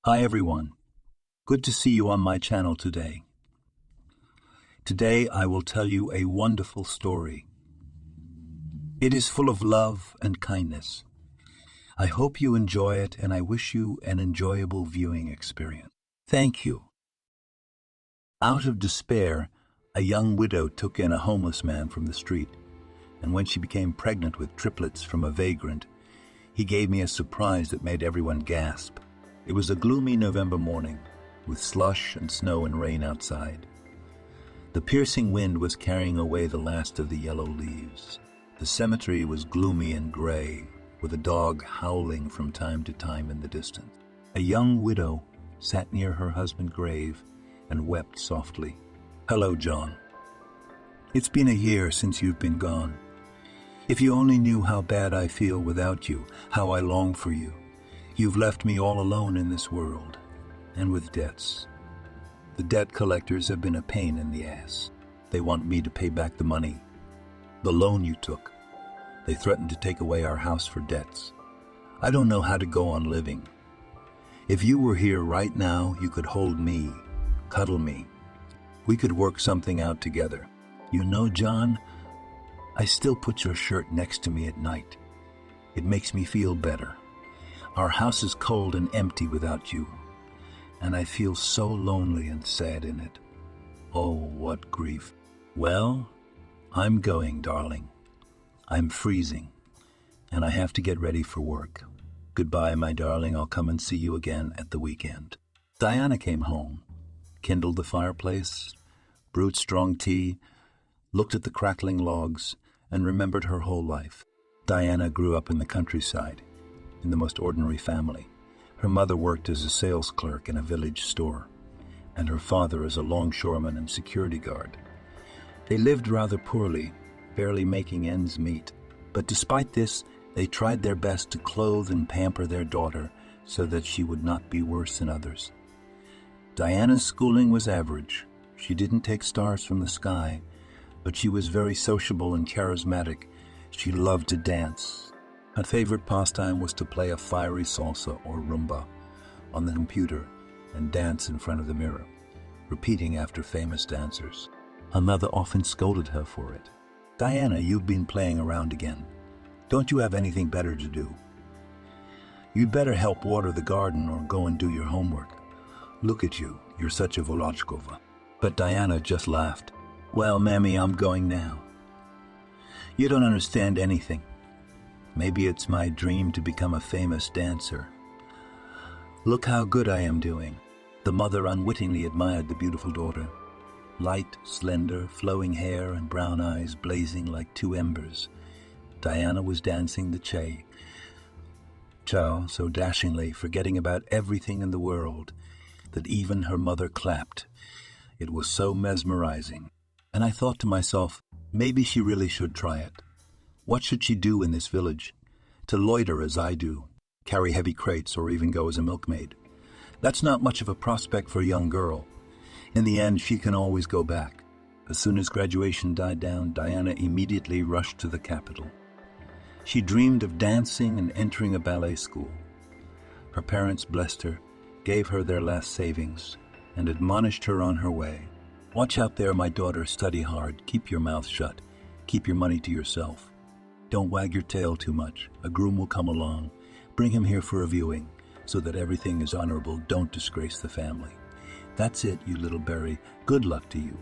Hi everyone, good to see you on my channel today. Today I will tell you a wonderful story. It is full of love and kindness. I hope you enjoy it and I wish you an enjoyable viewing experience. Thank you. Out of despair, a young widow took in a homeless man from the street, and when she became pregnant with triplets from a vagrant, he gave me a surprise that made everyone gasp. It was a gloomy November morning, with slush and snow and rain outside. The piercing wind was carrying away the last of the yellow leaves. The cemetery was gloomy and gray, with a dog howling from time to time in the distance. A young widow sat near her husband's grave and wept softly. "Hello, John. It's been a year since you've been gone. If you only knew how bad I feel without you, how I long for you. You've left me all alone in this world, and with debts. The debt collectors have been a pain in the ass. They want me to pay back the money, the loan you took. They threatened to take away our house for debts. I don't know how to go on living. If you were here right now, you could hold me, cuddle me. We could work something out together. You know, John, I still put your shirt next to me at night. It makes me feel better. Our house is cold and empty without you, and I feel so lonely and sad in it. Oh, what grief. Well, I'm going, darling. I'm freezing, and I have to get ready for work. Goodbye, my darling. I'll come and see you again at the weekend." Diana came home, kindled the fireplace, brewed strong tea, looked at the crackling logs, and remembered her whole life. Diana grew up in the countryside, in the most ordinary family. Her mother worked as a sales clerk in a village store, and her father as a longshoreman and security guard. They lived rather poorly, barely making ends meet. But despite this, they tried their best to clothe and pamper their daughter so that she would not be worse than others. Diana's schooling was average. She didn't take stars from the sky, but she was very sociable and charismatic. She loved to dance. Her favorite pastime was to play a fiery salsa or rumba on the computer and dance in front of the mirror, repeating after famous dancers. Her mother often scolded her for it. "Diana, you've been playing around again. Don't you have anything better to do? You'd better help water the garden or go and do your homework. Look at you, you're such a Volodchkova." But Diana just laughed. "Well, Mammy, I'm going now. You don't understand anything. Maybe it's my dream to become a famous dancer. Look how good I am doing." The mother unwittingly admired the beautiful daughter. Light, slender, flowing hair and brown eyes blazing like two embers. Diana was dancing the chow so dashingly, forgetting about everything in the world, that even her mother clapped. It was so mesmerizing. And I thought to myself, maybe she really should try it. What should she do in this village? To loiter as I do, carry heavy crates, or even go as a milkmaid. That's not much of a prospect for a young girl. In the end, she can always go back. As soon as graduation died down, Diana immediately rushed to the capital. She dreamed of dancing and entering a ballet school. Her parents blessed her, gave her their last savings, and admonished her on her way. "Watch out there, my daughter, study hard, keep your mouth shut, keep your money to yourself. Don't wag your tail too much. A groom will come along. Bring him here for a viewing, so that everything is honorable. Don't disgrace the family. That's it, you little berry. Good luck to you.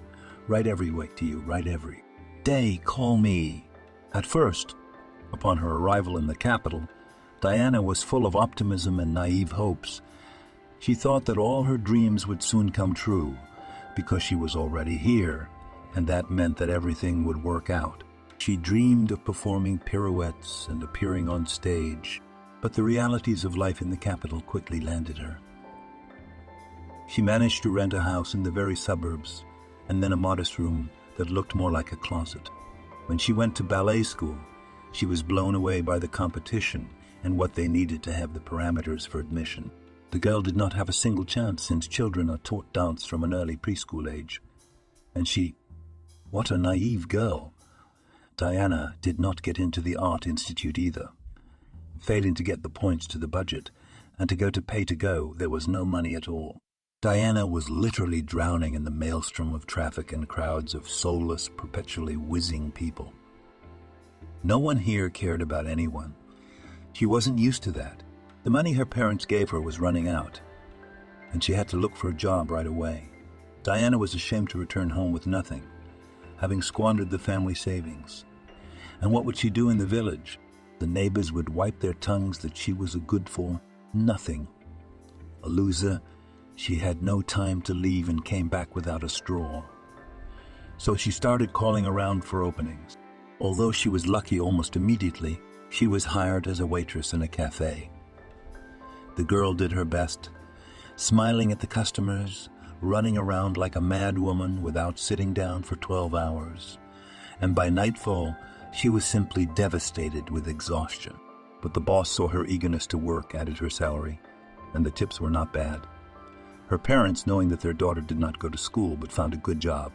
Right every way to you, right every day. Call me." At first, upon her arrival in the capital, Diana was full of optimism and naive hopes. She thought that all her dreams would soon come true, because she was already here, and that meant that everything would work out. She dreamed of performing pirouettes and appearing on stage, but the realities of life in the capital quickly landed her. She managed to rent a house in the very suburbs, and then a modest room that looked more like a closet. When she went to ballet school, she was blown away by the competition and what they needed to have the parameters for admission. The girl did not have a single chance, since children are taught dance from an early preschool age. And what a naive girl. Diana did not get into the art institute either. Failing to get the points to the budget, and to pay to go, there was no money at all. Diana was literally drowning in the maelstrom of traffic and crowds of soulless, perpetually whizzing people. No one here cared about anyone. She wasn't used to that. The money her parents gave her was running out, and she had to look for a job right away. Diana was ashamed to return home with nothing, having squandered the family savings. And what would she do in the village? The neighbors would wipe their tongues that she was a good for nothing. A loser, she had no time to leave and came back without a straw. So she started calling around for openings. Although she was lucky almost immediately, she was hired as a waitress in a cafe. The girl did her best, smiling at the customers, running around like a mad woman without sitting down for 12 hours. And by nightfall, she was simply devastated with exhaustion. But the boss saw her eagerness to work, added her salary, and the tips were not bad. Her parents, knowing that their daughter did not go to school but found a good job,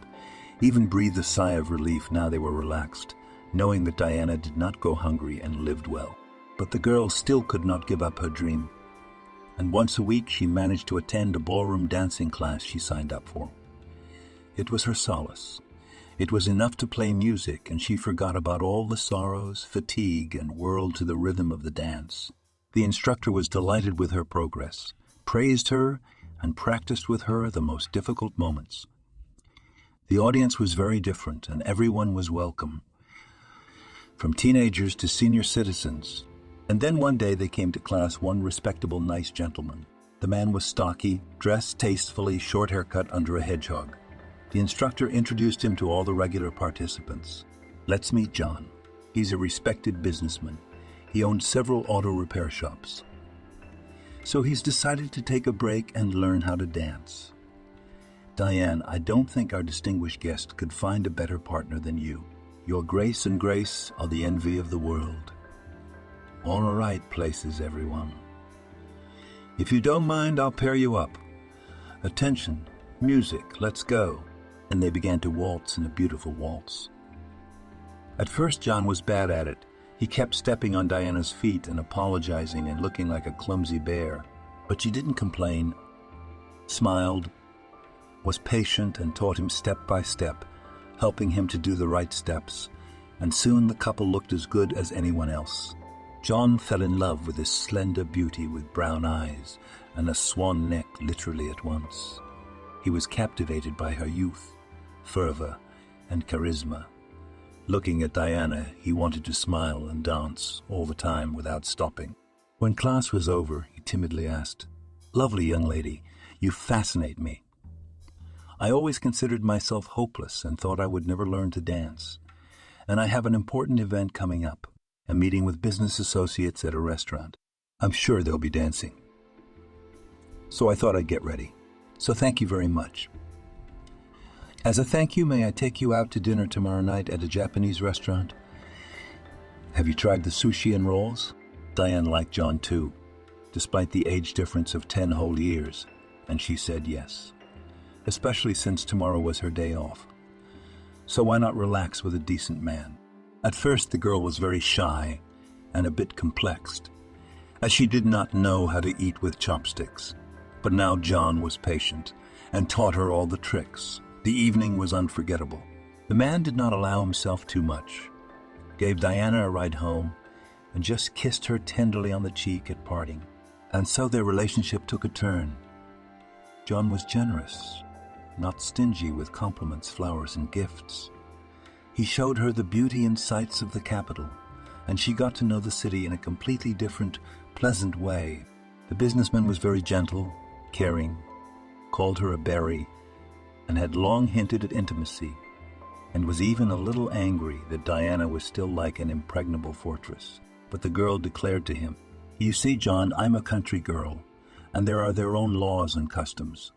even breathed a sigh of relief. Now they were relaxed, knowing that Diana did not go hungry and lived well. But the girl still could not give up her dream, and once a week she managed to attend a ballroom dancing class she signed up for. It was her solace. It was enough to play music, and she forgot about all the sorrows, fatigue, and whirled to the rhythm of the dance. The instructor was delighted with her progress, praised her, and practiced with her the most difficult moments. The audience was very different, and everyone was welcome, from teenagers to senior citizens. And then one day they came to class one respectable, nice gentleman. The man was stocky, dressed tastefully, short haircut under a hedgehog. The instructor introduced him to all the regular participants. Let's meet John. He's a respected businessman. He owned several auto repair shops. So he's decided to take a break and learn how to dance. Diane, I don't think our distinguished guest could find a better partner than you. Your grace and grace are the envy of the world. All right, places, everyone. If you don't mind, I'll pair you up. Attention, music, let's go. And they began to waltz in a beautiful waltz. At first, John was bad at it. He kept stepping on Diana's feet and apologizing and looking like a clumsy bear. But she didn't complain, smiled, was patient, and taught him step by step, helping him to do the right steps. And soon the couple looked as good as anyone else. John fell in love with this slender beauty with brown eyes and a swan neck literally at once. He was captivated by her youth, fervor, and charisma. Looking at Diana, he wanted to smile and dance all the time without stopping. When class was over, he timidly asked, "Lovely young lady, you fascinate me. I always considered myself hopeless and thought I would never learn to dance. And I have an important event coming up. A meeting with business associates at a restaurant. I'm sure they'll be dancing. So I thought I'd get ready. So thank you very much. As a thank you, may I take you out to dinner tomorrow night at a Japanese restaurant? Have you tried the sushi and rolls?" Diane liked John too, despite the age difference of 10 whole years, and she said yes, especially since tomorrow was her day off. So why not relax with a decent man? At first, the girl was very shy and a bit complexed, as she did not know how to eat with chopsticks. But now John was patient and taught her all the tricks. The evening was unforgettable. The man did not allow himself too much, gave Diana a ride home, and just kissed her tenderly on the cheek at parting. And so their relationship took a turn. John was generous, not stingy with compliments, flowers, and gifts. He showed her the beauty and sights of the capital, and she got to know the city in a completely different, pleasant way. The businessman was very gentle, caring, called her a berry, and had long hinted at intimacy, and was even a little angry that Diana was still like an impregnable fortress. But the girl declared to him, "You see, John, I'm a country girl, and there are their own laws and customs.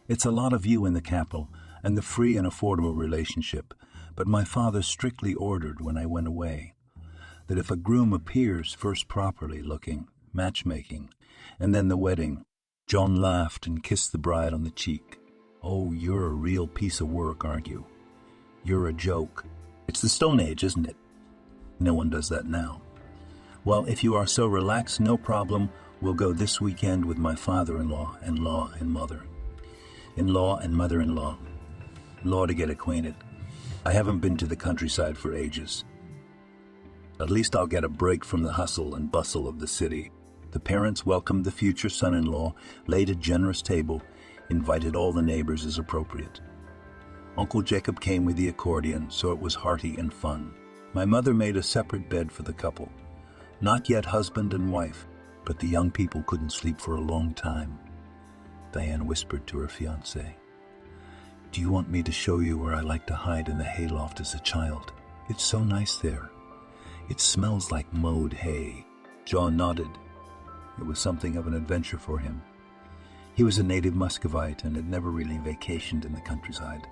It's a lot of you in the capital, and the free and affordable relationship, but my father strictly ordered when I went away that if a groom appears first properly looking, matchmaking, and then the wedding." John laughed and kissed the bride on the cheek. "Oh, you're a real piece of work, aren't you? You're a joke. It's the Stone Age, isn't it? No one does that now. Well, if you are so relaxed, no problem. We'll go this weekend with my father-in-law and mother-in-law and mother-in-law. Law to get acquainted. I haven't been to the countryside for ages. At least I'll get a break from the hustle and bustle of the city. The parents welcomed the future son-in-law, laid a generous table, invited all the neighbors as appropriate. Uncle Jacob came with the accordion, so it was hearty and fun. My mother made a separate bed for the couple. Not yet husband and wife, but the young people couldn't sleep for a long time. Diane whispered to her fiancé, "Do you want me to show you where I like to hide in the hayloft as a child? It's so nice there. It smells like mowed hay." John nodded. It was something of an adventure for him. He was a native Muscovite and had never really vacationed in the countryside.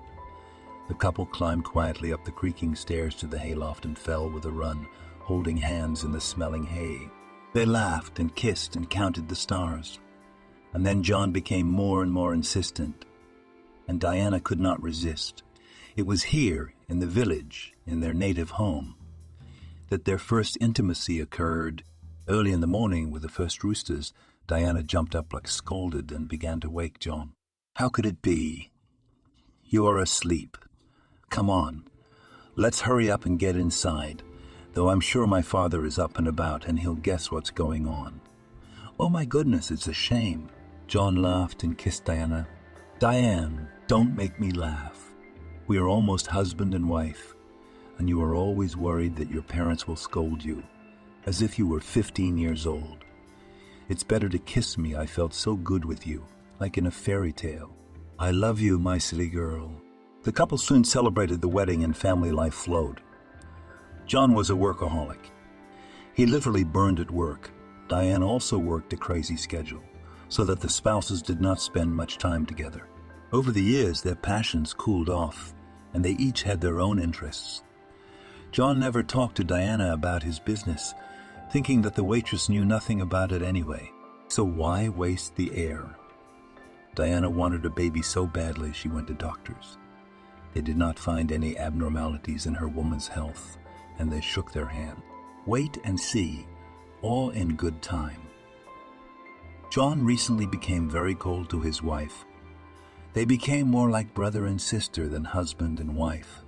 The couple climbed quietly up the creaking stairs to the hayloft and fell with a run, holding hands in the smelling hay. They laughed and kissed and counted the stars. And then John became more and more insistent, and Diana could not resist. It was here, in the village, in their native home, that their first intimacy occurred. Early in the morning, with the first roosters, Diana jumped up like scolded and began to wake John. "How could it be? You are asleep. Come on, let's hurry up and get inside, though I'm sure my father is up and about and he'll guess what's going on." "Oh my goodness, it's a shame." John laughed and kissed Diana. "Diane, don't make me laugh. We are almost husband and wife, and you are always worried that your parents will scold you, as if you were 15 years old. It's better to kiss me. I felt so good with you, like in a fairy tale. I love you, my silly girl." The couple soon celebrated the wedding and family life flowed. John was a workaholic. He literally burned at work. Diane also worked a crazy schedule, so that the spouses did not spend much time together. Over the years, their passions cooled off, and they each had their own interests. John never talked to Diana about his business, thinking that the waitress knew nothing about it anyway. So why waste the air? Diana wanted a baby so badly she went to doctors. They did not find any abnormalities in her woman's health, and they shook their hand. Wait and see, all in good time. John recently became very cold to his wife. They became more like brother and sister than husband and wife.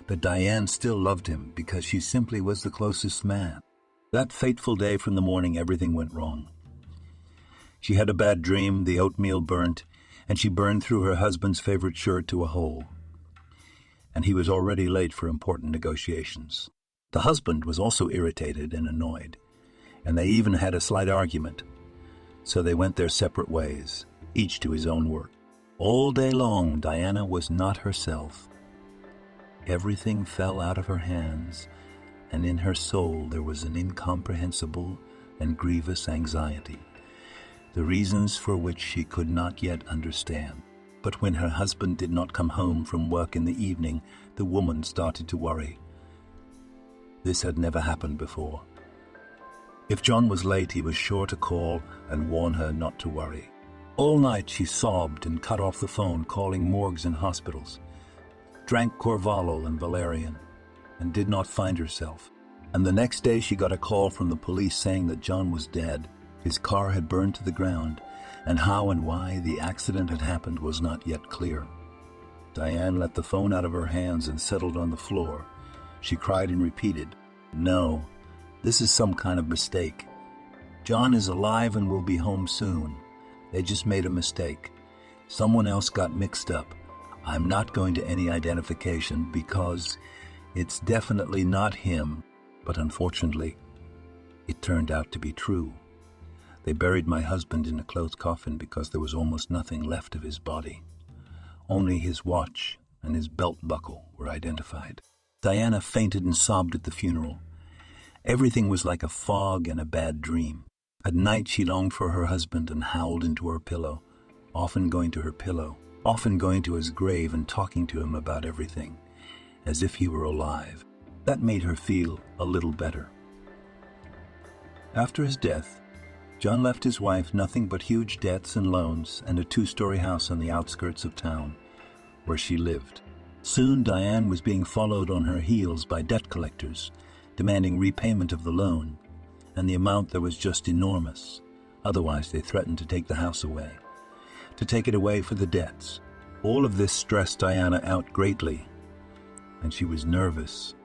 But Diane still loved him because she simply was the closest man. That fateful day from the morning, everything went wrong. She had a bad dream, the oatmeal burnt, and she burned through her husband's favorite shirt to a hole. And he was already late for important negotiations. The husband was also irritated and annoyed, and they even had a slight argument. So they went their separate ways, each to his own work. All day long, Diana was not herself. Everything fell out of her hands, and in her soul there was an incomprehensible and grievous anxiety, the reasons for which she could not yet understand. But when her husband did not come home from work in the evening, the woman started to worry. This had never happened before. If John was late, he was sure to call and warn her not to worry. All night she sobbed and cut off the phone, calling morgues and hospitals, drank Corvallo and valerian, and did not find herself. And the next day she got a call from the police saying that John was dead. His car had burned to the ground, and how and why the accident had happened was not yet clear. Diane let the phone out of her hands and settled on the floor. She cried and repeated, "No, this is some kind of mistake. John is alive and will be home soon. They just made a mistake. Someone else got mixed up. I'm not going to any identification because it's definitely not him." But unfortunately, it turned out to be true. They buried my husband in a closed coffin because there was almost nothing left of his body. Only his watch and his belt buckle were identified. Diana fainted and sobbed at the funeral. Everything was like a fog and a bad dream. At night she longed for her husband and howled into her pillow, often going to his grave and talking to him about everything, as if he were alive. That made her feel a little better. After his death, John left his wife nothing but huge debts and loans and a 2-story house on the outskirts of town, where she lived. Soon Diane was being followed on her heels by debt collectors, demanding repayment of the loan, and the amount that was just enormous. Otherwise, they threatened to take the house away, to take it away for the debts. All of this stressed Diana out greatly, and she was nervous,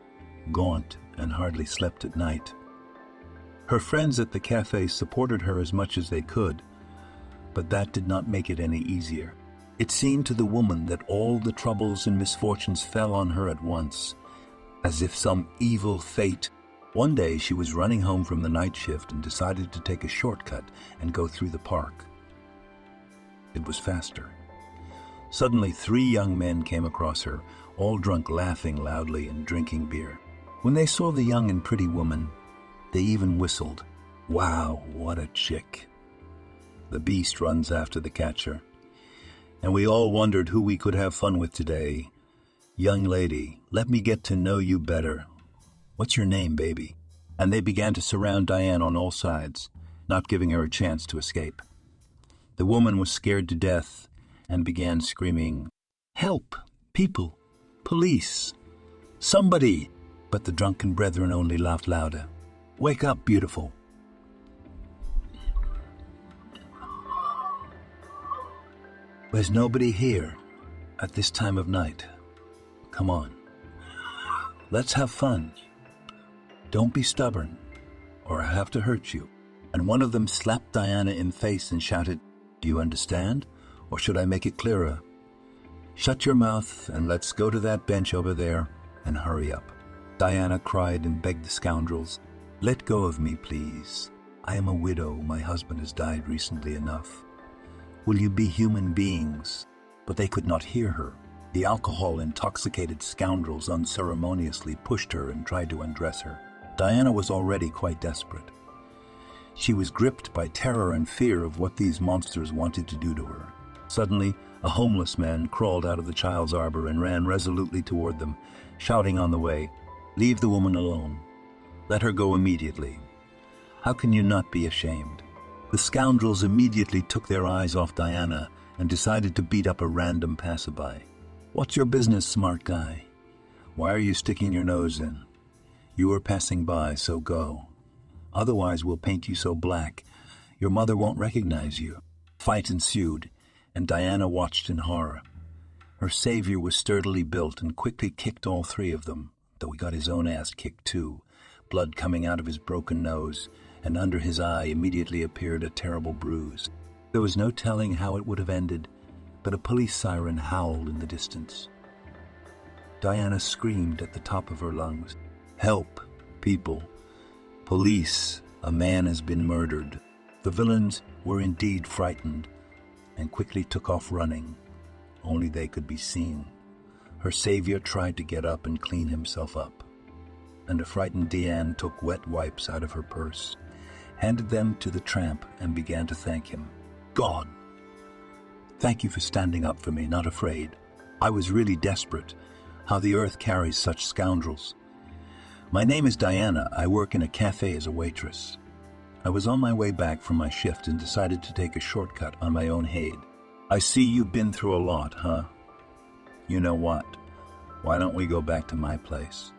gaunt, and hardly slept at night. Her friends at the cafe supported her as much as they could, but that did not make it any easier. It seemed to the woman that all the troubles and misfortunes fell on her at once, as if some evil fate. One day she was running home from the night shift and decided to take a shortcut and go through the park. It was faster. Suddenly 3 young men came across her, all drunk, laughing loudly and drinking beer. When they saw the young and pretty woman, they even whistled. Wow, what a chick. The beast runs after the catcher. And we all wondered who we could have fun with today. Young lady, let me get to know you better. What's your name, baby? And they began to surround Diane on all sides, not giving her a chance to escape. The woman was scared to death and began screaming, "Help! People! Police! Somebody!" But the drunken brethren only laughed louder. "Wake up, beautiful!" There's nobody here at this time of night. Come on. Let's have fun. Don't be stubborn, or I have to hurt you. And one of them slapped Diana in the face and shouted, "Do you understand? Or should I make it clearer? Shut your mouth and let's go to that bench over there and hurry up." Diana cried and begged the scoundrels, "Let go of me, please. I am a widow. My husband has died recently enough. Will you be human beings?" But they could not hear her. The alcohol-intoxicated scoundrels unceremoniously pushed her and tried to undress her. Diana was already quite desperate. She was gripped by terror and fear of what these monsters wanted to do to her. Suddenly, a homeless man crawled out of the child's arbor and ran resolutely toward them, shouting on the way, "Leave the woman alone. Let her go immediately. How can you not be ashamed?" The scoundrels immediately took their eyes off Diana and decided to beat up a random passerby. "What's your business, smart guy? Why are you sticking your nose in? You are passing by, so go. Otherwise we'll paint you so black, your mother won't recognize you." Fight ensued, and Diana watched in horror. Her savior was sturdily built and quickly kicked all 3 of them, though he got his own ass kicked too, blood coming out of his broken nose, and under his eye immediately appeared a terrible bruise. There was no telling how it would have ended, but a police siren howled in the distance. Diana screamed at the top of her lungs, "Help, people! Police! A man has been murdered." The villains were indeed frightened and quickly took off running. Only they could be seen. Her savior tried to get up and clean himself up, and a frightened Diane took wet wipes out of her purse, handed them to the tramp, and began to thank him. "God, thank you for standing up for me, not afraid. I was really desperate. How the earth carries such scoundrels. My name is Diana. I work in a cafe as a waitress. I was on my way back from my shift and decided to take a shortcut on my own head. I see you've been through a lot, huh? You know what? Why don't we go back to my place?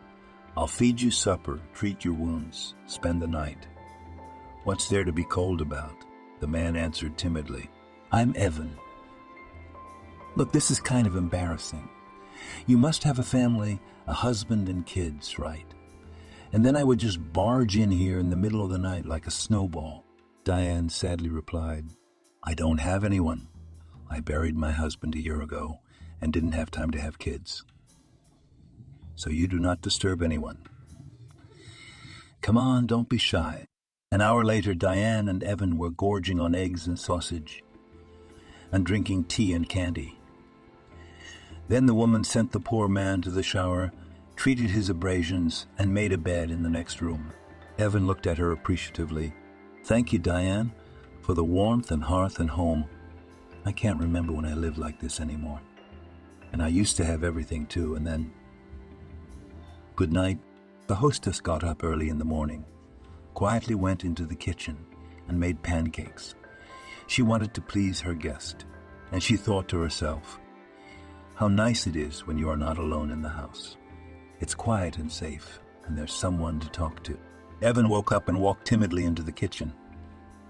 I'll feed you supper, treat your wounds, spend the night." "What's there to be cold about?" The man answered timidly. "I'm Evan. Look, this is kind of embarrassing. You must have a family, a husband and kids, right? And then I would just barge in here in the middle of the night like a snowball." Diane sadly replied, "I don't have anyone. I buried my husband a year ago and didn't have time to have kids. So you do not disturb anyone. Come on, don't be shy." An hour later, Diane and Evan were gorging on eggs and sausage and drinking tea and candy. Then the woman sent the poor man to the shower, treated his abrasions, and made a bed in the next room. Evan looked at her appreciatively. "Thank you, Diane, for the warmth and hearth and home. I can't remember when I lived like this anymore. And I used to have everything too, and then... Good night." The hostess got up early in the morning, quietly went into the kitchen, and made pancakes. She wanted to please her guest, and she thought to herself, how nice it is when you are not alone in the house. It's quiet and safe, and there's someone to talk to. Evan woke up and walked timidly into the kitchen.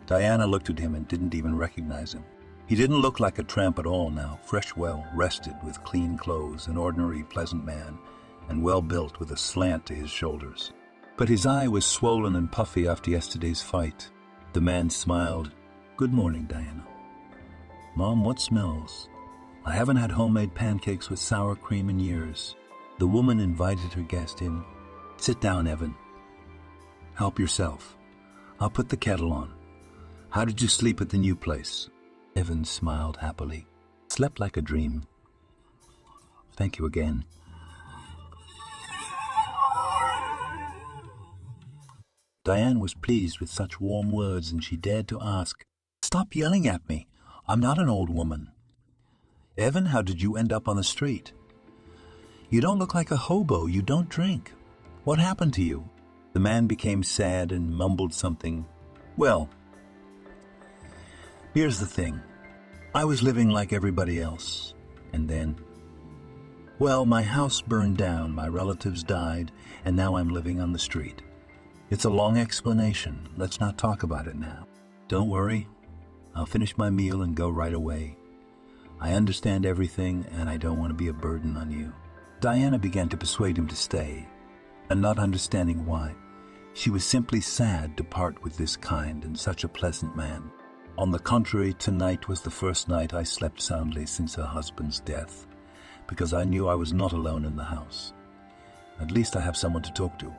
Diana looked at him and didn't even recognize him. He didn't look like a tramp at all now, fresh, well rested, with clean clothes, an ordinary, pleasant man, and well built with a slant to his shoulders. But his eye was swollen and puffy after yesterday's fight. The man smiled. "Good morning, Diana." "Mom, what smells?" "I haven't had homemade pancakes with sour cream in years." The woman invited her guest in. "Sit down, Evan. Help yourself. I'll put the kettle on. How did you sleep at the new place?" Evan smiled happily. "Slept like a dream." "Thank you again." Diane was pleased with such warm words, and she dared to ask, "Stop yelling at me. I'm not an old woman." "Evan, how did you end up on the street?" "You don't look like a hobo. You don't drink. What happened to you?" The man became sad and mumbled something. "Well, here's the thing. I was living like everybody else. And then, well, my house burned down, my relatives died, and now I'm living on the street. It's a long explanation. Let's not talk about it now." "Don't worry. I'll finish my meal and go right away. I understand everything, and I don't want to be a burden on you." Diana began to persuade him to stay, and not understanding why. She was simply sad to part with this kind and such a pleasant man. "On the contrary, tonight was the first night I slept soundly since her husband's death, because I knew I was not alone in the house. At least I have someone to talk to.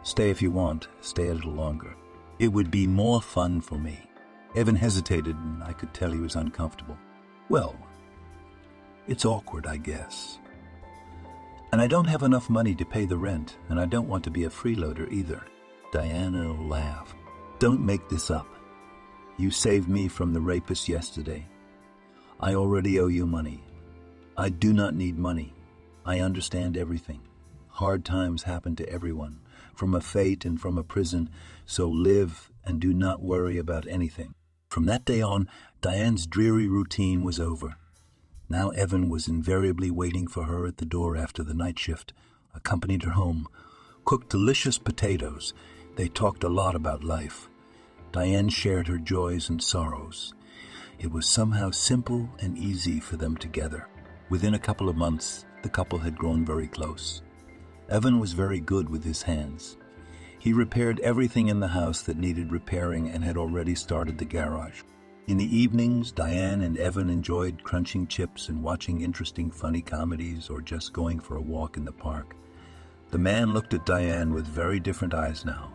Stay if you want, stay a little longer. It would be more fun for me." Evan hesitated, and I could tell he was uncomfortable. "Well, it's awkward, I guess. And I don't have enough money to pay the rent, and I don't want to be a freeloader either." Diana laughed. "Don't make this up. You saved me from the rapist yesterday. I already owe you money. I do not need money. I understand everything. Hard times happen to everyone, from a fate and from a prison, so live and do not worry about anything." From that day on, Diane's dreary routine was over. Now Evan was invariably waiting for her at the door after the night shift, accompanied her home, cooked delicious potatoes. They talked a lot about life. Diane shared her joys and sorrows. It was somehow simple and easy for them together. Within a couple of months, the couple had grown very close. Evan was very good with his hands. He repaired everything in the house that needed repairing and had already started the garage. In the evenings, Diane and Evan enjoyed crunching chips and watching interesting funny comedies or just going for a walk in the park. The man looked at Diane with very different eyes now.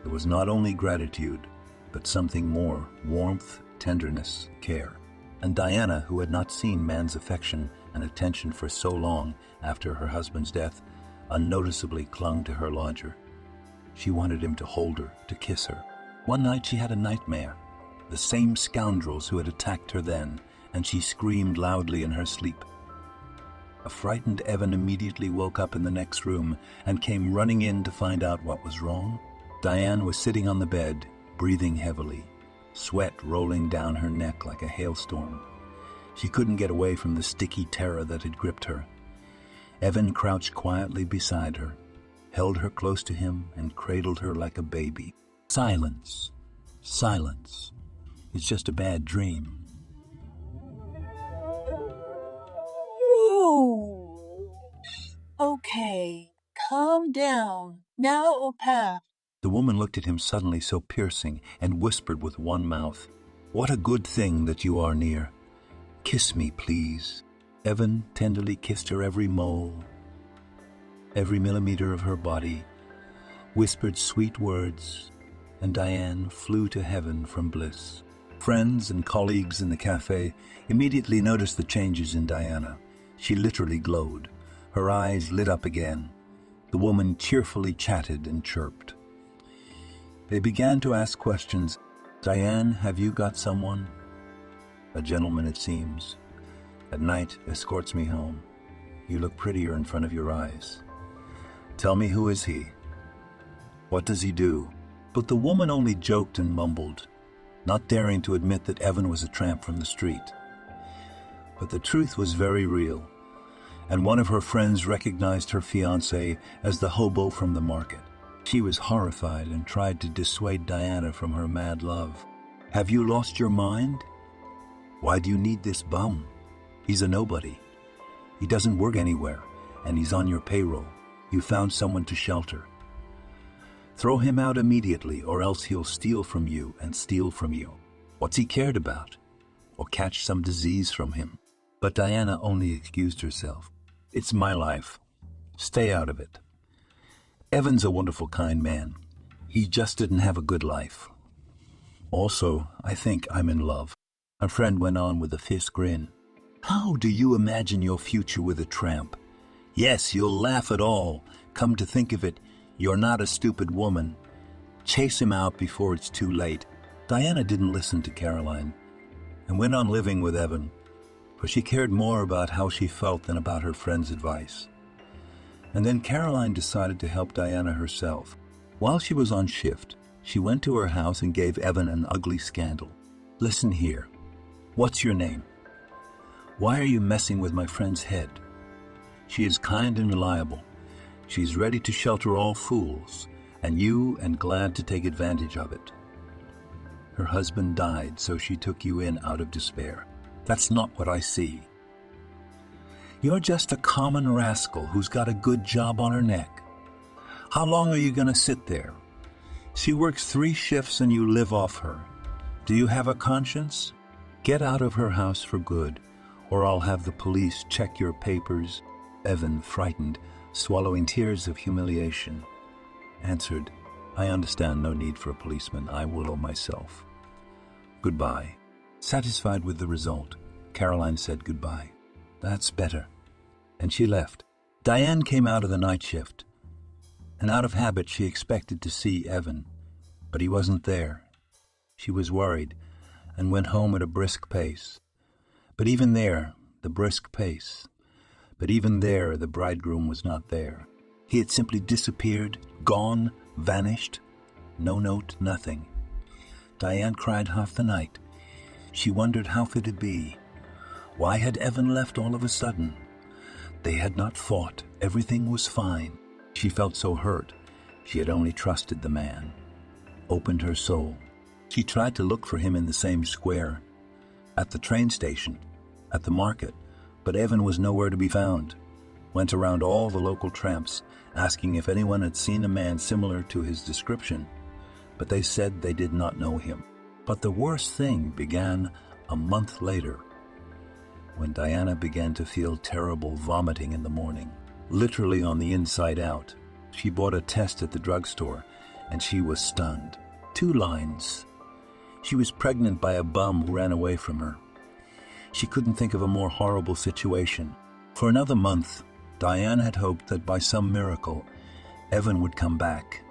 There was not only gratitude, but something more, warmth, tenderness, care. And Diana, who had not seen man's affection and attention for so long after her husband's death, unnoticeably clung to her lodger. She wanted him to hold her, to kiss her. One night she had a nightmare. The same scoundrels who had attacked her then, and she screamed loudly in her sleep. A frightened Evan immediately woke up in the next room and came running in to find out what was wrong. Diane was sitting on the bed, breathing heavily, sweat rolling down her neck like a hailstorm. She couldn't get away from the sticky terror that had gripped her. Evan crouched quietly beside her, held her close to him, and cradled her like a baby. "Silence, silence. It's just a bad dream." Ooh. Okay, calm down. Now it will pass. The woman looked at him suddenly so piercing and whispered with one mouth, "What a good thing that you are near. Kiss me, please." Evan tenderly kissed her every mole, every millimeter of her body, whispered sweet words, and Diane flew to heaven from bliss. Friends and colleagues in the cafe immediately noticed the changes in Diana. She literally glowed. Her eyes lit up again. The woman cheerfully chatted and chirped. They began to ask questions. "Diane, have you got someone?" "A gentleman, it seems. At night, escorts me home. You look prettier in front of your eyes." "Tell me, who is he? What does he do?" But the woman only joked and mumbled, not daring to admit that Evan was a tramp from the street. But the truth was very real, and one of her friends recognized her fiancé as the hobo from the market. She was horrified and tried to dissuade Diana from her mad love. "Have you lost your mind? Why do you need this bum? He's a nobody. He doesn't work anywhere, and he's on your payroll. You found someone to shelter. Throw him out immediately, or else he'll steal from you and steal from you. What's he cared about? Or catch some disease from him?" But Diana only excused herself. "It's my life. Stay out of it. Evan's a wonderful, kind man. He just didn't have a good life. Also, I think I'm in love." Her friend went on with a fierce grin. "How do you imagine your future with a tramp? Yes, you'll laugh at all. Come to think of it, you're not a stupid woman. Chase him out before it's too late." Diana didn't listen to Caroline and went on living with Evan, for she cared more about how she felt than about her friend's advice. And then Caroline decided to help Diana herself. While she was on shift, she went to her house and gave Evan an ugly scandal. "Listen here. What's your name? Why are you messing with my friend's head? She is kind and reliable. She's ready to shelter all fools, and glad to take advantage of it. Her husband died, so she took you in out of despair. That's not what I see. You're just a common rascal who's got a good job on her neck. How long are you going to sit there? She works 3 shifts and you live off her. Do you have a conscience? Get out of her house for good, or I'll have the police check your papers." Evan, frightened, swallowing tears of humiliation, answered, "I understand, no need for a policeman. I will myself. Goodbye." Satisfied with the result, Caroline said goodbye. "That's better." And she left. Diane came out of the night shift, and out of habit she expected to see Evan, but he wasn't there. She was worried and went home at a brisk pace. But even there, the bridegroom was not there. He had simply disappeared, gone, vanished. No note, nothing. Diane cried half the night. She wondered how could it be. Why had Evan left all of a sudden? They had not fought. Everything was fine. She felt so hurt. She had only trusted the man. Opened her soul. She tried to look for him in the same square, at the train station, at the market, but Evan was nowhere to be found. Went around all the local tramps, asking if anyone had seen a man similar to his description, but they said they did not know him. But the worst thing began a month later, when Diana began to feel terrible vomiting in the morning, literally on the inside out. She bought a test at the drugstore, and she was stunned. 2 lines. She was pregnant by a bum who ran away from her. She couldn't think of a more horrible situation. For another month, Diane had hoped that by some miracle, Evan would come back.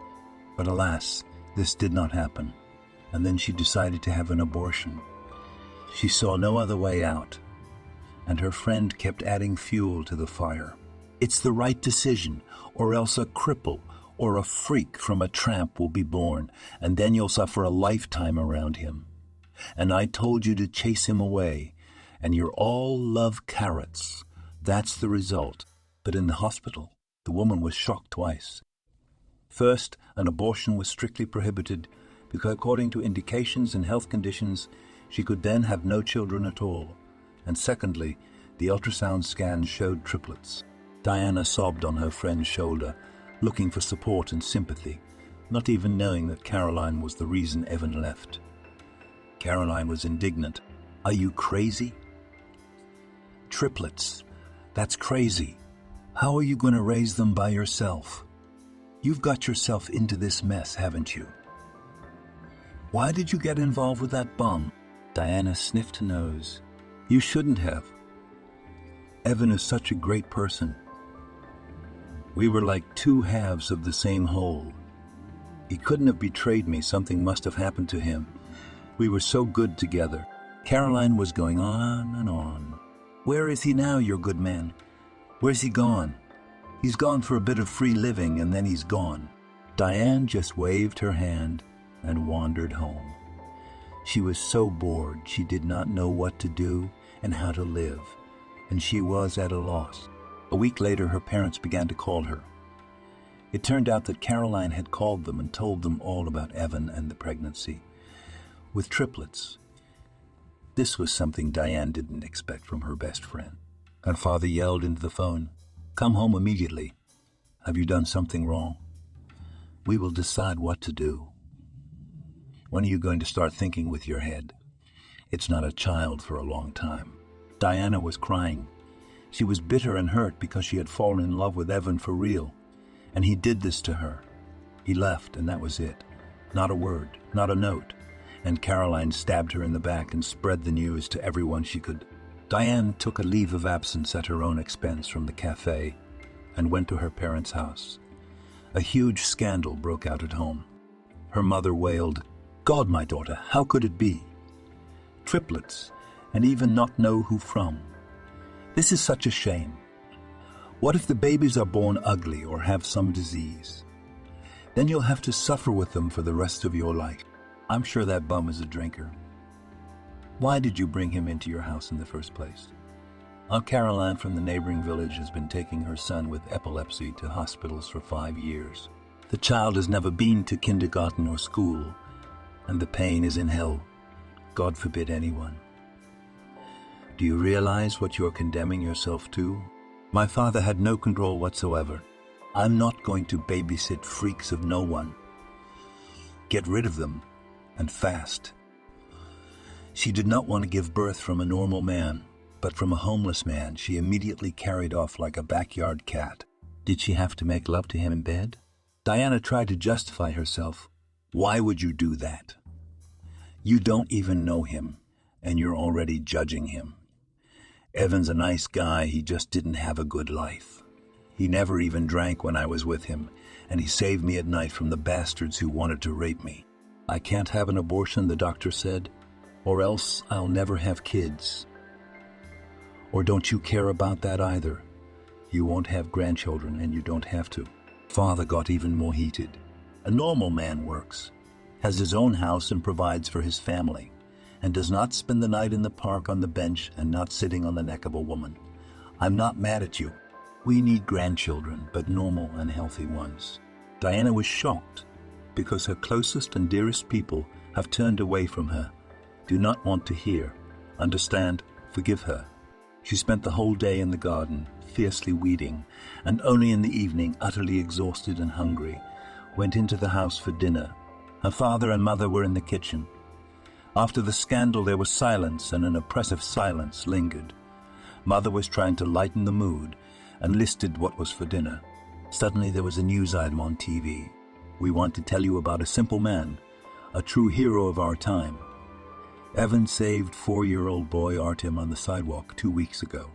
But alas, this did not happen. And then she decided to have an abortion. She saw no other way out, and her friend kept adding fuel to the fire. "It's the right decision, or else a cripple or a freak from a tramp will be born, and then you'll suffer a lifetime around him. And I told you to chase him away, and you're all love carrots. That's the result." But in the hospital, the woman was shocked twice. First, an abortion was strictly prohibited because according to indications and health conditions, she could then have no children at all. And secondly, the ultrasound scan showed triplets. Diana sobbed on her friend's shoulder, looking for support and sympathy, not even knowing that Caroline was the reason Evan left. Caroline was indignant. "Are you crazy? Triplets. That's crazy. How are you going to raise them by yourself? You've got yourself into this mess, haven't you? Why did you get involved with that bum?" Diana sniffed her nose. "You shouldn't have. Evan is such a great person. We were like 2 halves of the same whole. He couldn't have betrayed me. Something must have happened to him. We were so good together." Caroline was going on and on. "Where is he now, your good man? Where's he gone? He's gone for a bit of free living, and then he's gone." Diane just waved her hand and wandered home. She was so bored she did not know what to do and how to live, and she was at a loss. A week later, her parents began to call her. It turned out that Caroline had called them and told them all about Evan and the pregnancy, with triplets. This was something Diane didn't expect from her best friend. Her father yelled into the phone, "Come home immediately. Have you done something wrong? We will decide what to do. When are you going to start thinking with your head? It's not a child for a long time." Diana was crying. She was bitter and hurt because she had fallen in love with Evan for real, and he did this to her. He left, and that was it. Not a word, not a note. And Caroline stabbed her in the back and spread the news to everyone she could. Diane took a leave of absence at her own expense from the cafe and went to her parents' house. A huge scandal broke out at home. Her mother wailed, "God, my daughter, how could it be? Triplets, and even not know who from. This is such a shame. What if the babies are born ugly or have some disease? Then you'll have to suffer with them for the rest of your life. I'm sure that bum is a drinker. Why did you bring him into your house in the first place?" Aunt Caroline from the neighboring village has been taking her son with epilepsy to hospitals for 5 years. The child has never been to kindergarten or school, and the pain is in hell. God forbid anyone. Do you realize what you're condemning yourself to? My father had no control whatsoever. I'm not going to babysit freaks of no one. Get rid of them, and fast. She did not want to give birth from a normal man, but from a homeless man she immediately carried off like a backyard cat. Did she have to make love to him in bed? Diana tried to justify herself. Why would you do that? You don't even know him, and you're already judging him. Evan's a nice guy, he just didn't have a good life. He never even drank when I was with him, and he saved me at night from the bastards who wanted to rape me. I can't have an abortion, the doctor said, or else I'll never have kids. Or don't you care about that either? You won't have grandchildren, and you don't have to. Father got even more heated. A normal man works, has his own house and provides for his family, and does not spend the night in the park on the bench and not sitting on the neck of a woman. I'm not mad at you. We need grandchildren, but normal and healthy ones. Diana was shocked because her closest and dearest people have turned away from her, do not want to hear, understand, forgive her. She spent the whole day in the garden, fiercely weeding, and only in the evening, utterly exhausted and hungry, went into the house for dinner. Her father and mother were in the kitchen. After the scandal there was silence, and an oppressive silence lingered. Mother was trying to lighten the mood and listed what was for dinner. Suddenly there was a news item on TV. We want to tell you about a simple man, a true hero of our time. Evan saved 4-year-old boy Artem on the sidewalk 2 weeks ago.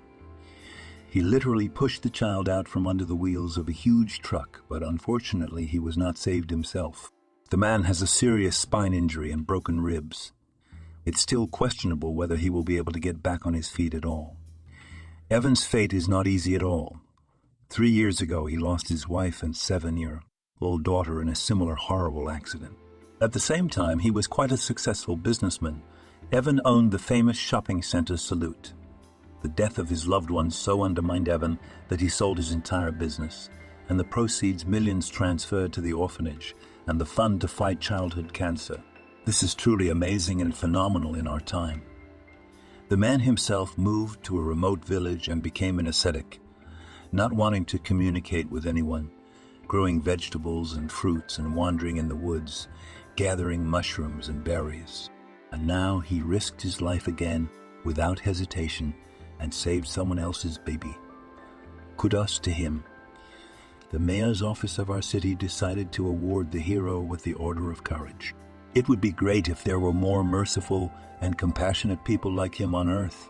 He literally pushed the child out from under the wheels of a huge truck, but unfortunately he was not saved himself. The man has a serious spine injury and broken ribs. It's still questionable whether he will be able to get back on his feet at all. Evan's fate is not easy at all. 3 years ago he lost his wife and 7-year-old daughter in a similar horrible accident. At the same time, he was quite a successful businessman. Evan owned the famous shopping center Salute. The death of his loved ones so undermined Evan that he sold his entire business, and the proceeds millions transferred to the orphanage and the fund to fight childhood cancer. This is truly amazing and phenomenal in our time. The man himself moved to a remote village and became an ascetic, not wanting to communicate with anyone, growing vegetables and fruits and wandering in the woods, gathering mushrooms and berries. And now he risked his life again without hesitation and saved someone else's baby. Kudos to him. The mayor's office of our city decided to award the hero with the Order of Courage. It would be great if there were more merciful and compassionate people like him on earth.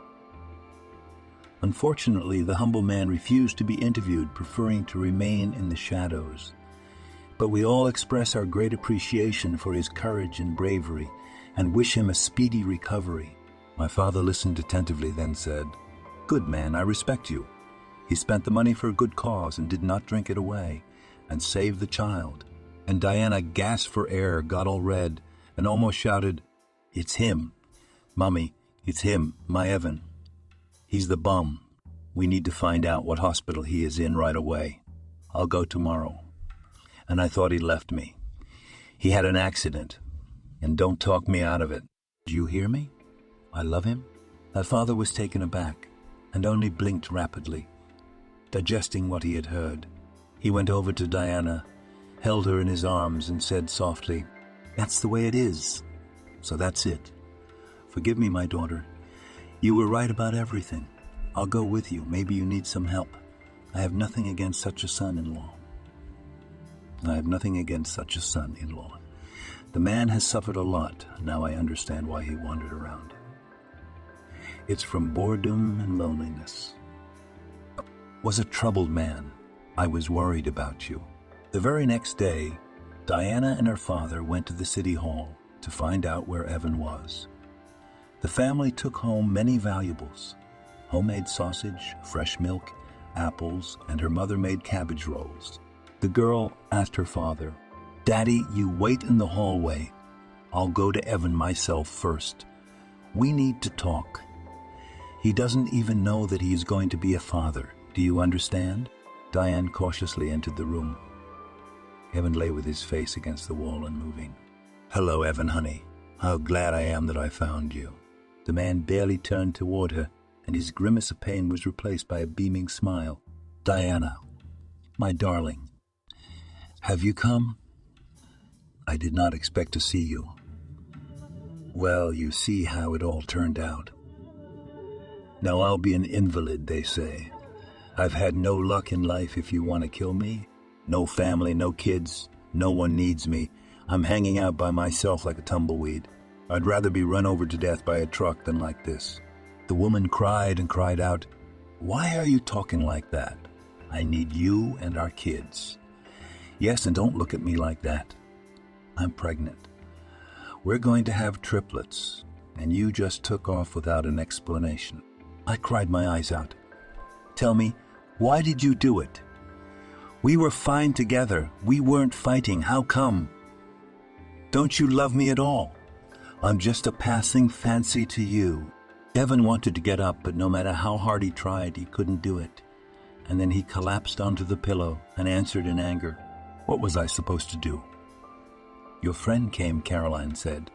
Unfortunately, the humble man refused to be interviewed, preferring to remain in the shadows. But we all express our great appreciation for his courage and bravery and wish him a speedy recovery. My father listened attentively, then said, "Good man, I respect you. He spent the money for a good cause and did not drink it away, and saved the child." And Diana gasped for air, got all red, and almost shouted, "It's him. Mummy, it's him, my Evan. He's the bum. We need to find out what hospital he is in right away. I'll go tomorrow." and I thought he left me. He had an accident, and don't talk me out of it. Do you hear me? I love him." My father was taken aback and only blinked rapidly, digesting what he had heard. He went over to Diana, held her in his arms, and said softly, "That's the way it is. So that's it. Forgive me, my daughter. You were right about everything. I'll go with you. Maybe you need some help. I have nothing against such a son-in-law. I have nothing against such a son-in-law. The man has suffered a lot. Now I understand why he wandered around. It's from boredom and loneliness. Was a troubled man. I was worried about you." The very next day, Diana and her father went to the city hall to find out where Evan was. The family took home many valuables: homemade sausage, fresh milk, apples, and her mother made cabbage rolls. The girl asked her father, "Daddy, you wait in the hallway. I'll go to Evan myself first. We need to talk. He doesn't even know that he is going to be a father. Do you understand?" Diane cautiously entered the room. Evan lay with his face against the wall, unmoving. "Hello, Evan, honey. How glad I am that I found you." The man barely turned toward her, and his grimace of pain was replaced by a beaming smile. "Diana, my darling, have you come? I did not expect to see you. Well, you see how it all turned out. Now I'll be an invalid, they say. I've had no luck in life if you want to kill me. No family, no kids, no one needs me. I'm hanging out by myself like a tumbleweed. I'd rather be run over to death by a truck than like this." The woman cried and cried out, "Why are you talking like that? I need you and our kids. Yes, and don't look at me like that. I'm pregnant. We're going to have triplets, and you just took off without an explanation." I cried my eyes out. "Tell me, why did you do it? We were fine together. We weren't fighting. How come? Don't you love me at all? I'm just a passing fancy to you." Evan wanted to get up, but no matter how hard he tried, he couldn't do it. And then he collapsed onto the pillow and answered in anger, "What was I supposed to do?" "Your friend came," Caroline said.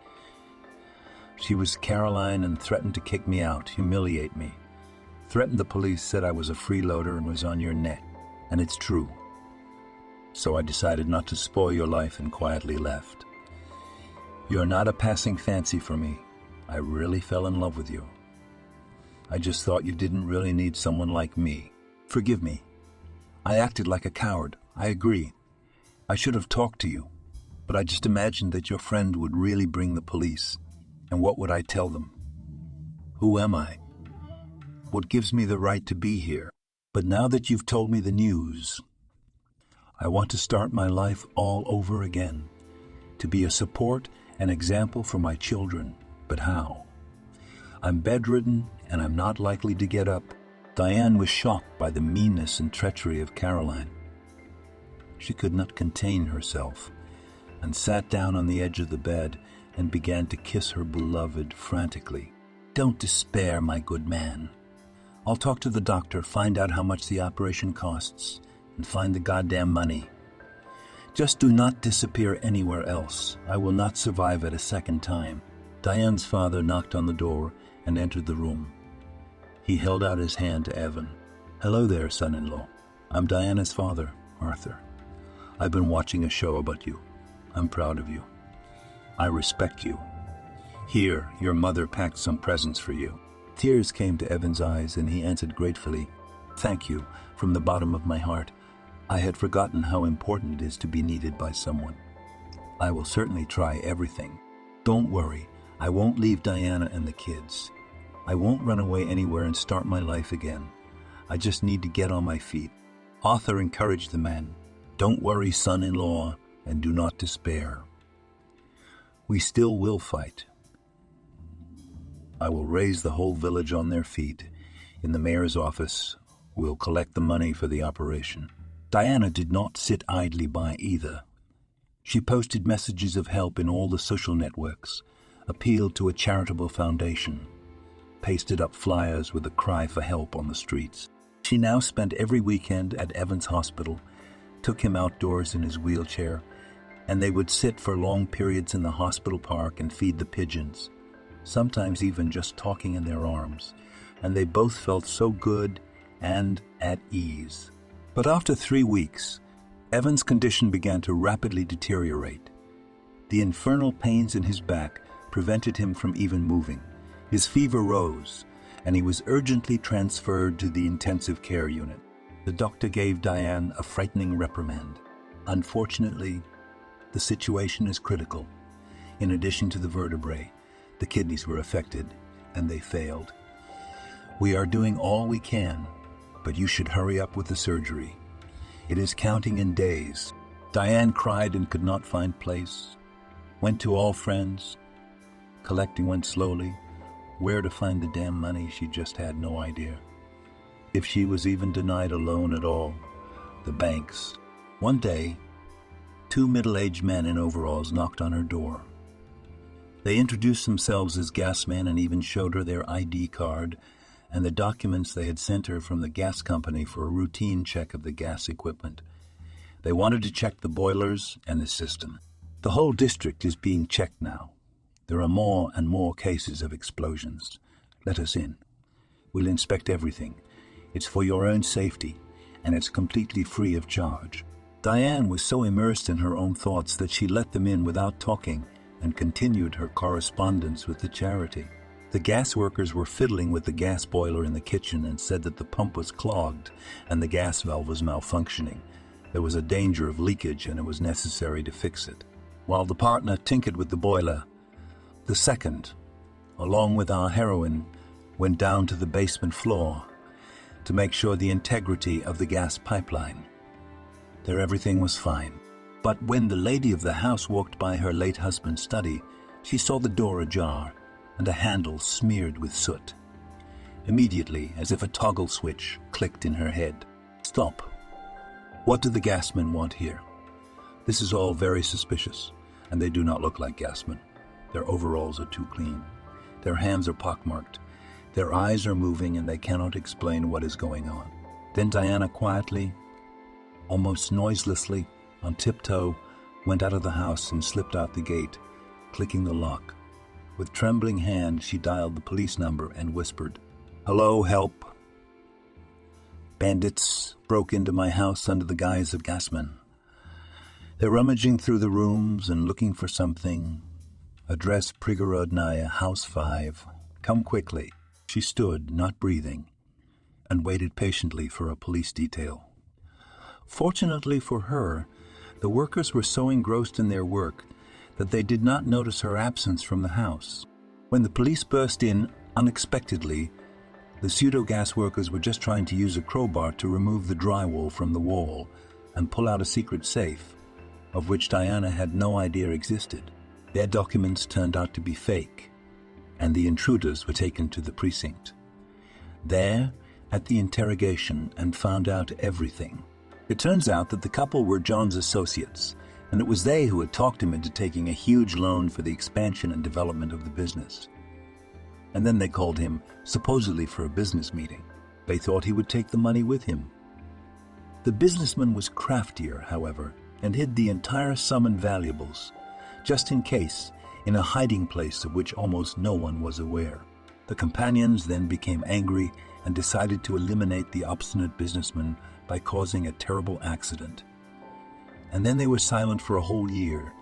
"She was Caroline and threatened to kick me out, humiliate me. Threatened the police, said I was a freeloader and was on your net. And it's true. So I decided not to spoil your life and quietly left. You're not a passing fancy for me. I really fell in love with you. I just thought you didn't really need someone like me. Forgive me. I acted like a coward. I agree. I should have talked to you. But I just imagined that your friend would really bring the police. And what would I tell them? Who am I? What gives me the right to be here? But now that you've told me the news, I want to start my life all over again. To be a support and example for my children. But how? I'm bedridden and I'm not likely to get up. Diane was shocked by the meanness and treachery of Caroline. She could not contain herself and sat down on the edge of the bed and began to kiss her beloved frantically. "Don't despair, my good man. I'll talk to the doctor, find out how much the operation costs, and find the goddamn money. Just do not disappear anywhere else. I will not survive it a second time." Diane's father knocked on the door and entered the room. He held out his hand to Evan. "Hello there, son-in-law. I'm Diana's father, Arthur. I've been watching a show about you. I'm proud of you. I respect you. Here, your mother packed some presents for you." Tears came to Evan's eyes, and he answered gratefully, "Thank you, from the bottom of my heart. I had forgotten how important it is to be needed by someone. I will certainly try everything. Don't worry, I won't leave Diana and the kids. I won't run away anywhere and start my life again. I just need to get on my feet." Arthur encouraged the man. "Don't worry, son-in-law, and do not despair. We still will fight. I will raise the whole village on their feet. In the mayor's office, we'll collect the money for the operation." Diana did not sit idly by either. She posted messages of help in all the social networks, appealed to a charitable foundation, pasted up flyers with a cry for help on the streets. She now spent every weekend at Evan's hospital, took him outdoors in his wheelchair, and they would sit for long periods in the hospital park and feed the pigeons, sometimes even just talking in their arms, and they both felt so good and at ease. But after 3 weeks, Evan's condition began to rapidly deteriorate. The infernal pains in his back prevented him from even moving. His fever rose, and he was urgently transferred to the intensive care unit. The doctor gave Diane a frightening reprimand. Unfortunately, the situation is critical. In addition to the vertebrae, the kidneys were affected, and they failed. We are doing all we can, but you should hurry up with the surgery. It is counting in days. Diane cried and could not find place. Went to all friends. Collecting went slowly. Where to find the damn money, she just had no idea. If she was even denied a loan at all, the banks. One day, 2 middle-aged men in overalls knocked on her door. They introduced themselves as gasmen and even showed her their ID card and the documents they had sent her from the gas company for a routine check of the gas equipment. They wanted to check the boilers and the system. The whole district is being checked now. There are more and more cases of explosions. Let us in. We'll inspect everything. It's for your own safety, and it's completely free of charge. Diane was so immersed in her own thoughts that she let them in without talking and continued her correspondence with the charity. The gas workers were fiddling with the gas boiler in the kitchen and said that the pump was clogged and the gas valve was malfunctioning. There was a danger of leakage and it was necessary to fix it. While the partner tinkered with the boiler, the second, along with our heroine, went down to the basement floor to make sure the integrity of the gas pipeline. There everything was fine. But when the lady of the house walked by her late husband's study, she saw the door ajar and a handle smeared with soot. Immediately, as if a toggle switch clicked in her head. Stop. What do the gasmen want here? This is all very suspicious, and they do not look like gasmen. Their overalls are too clean. Their hands are pockmarked. Their eyes are moving and they cannot explain what is going on. Then Diana quietly, almost noiselessly, on tiptoe, went out of the house and slipped out the gate, clicking the lock. With trembling hand, she dialed the police number and whispered, "Hello, help. Bandits broke into my house under the guise of gasmen. They're rummaging through the rooms and looking for something. Address Prigorodnaya, House 5. Come quickly." She stood, not breathing, and waited patiently for a police detail. Fortunately for her, the workers were so engrossed in their work that they did not notice her absence from the house. When the police burst in unexpectedly, the pseudo-gas workers were just trying to use a crowbar to remove the drywall from the wall and pull out a secret safe, of which Diana had no idea existed. Their documents turned out to be fake, and the intruders were taken to the precinct. There, at the interrogation, and found out everything. It turns out that the couple were John's associates, and it was they who had talked him into taking a huge loan for the expansion and development of the business. And then they called him, supposedly for a business meeting. They thought he would take the money with him. The businessman was craftier, however, and hid the entire sum in valuables, just in case, in a hiding place of which almost no one was aware. The companions then became angry and decided to eliminate the obstinate businessman by causing a terrible accident. And then they were silent for a whole year,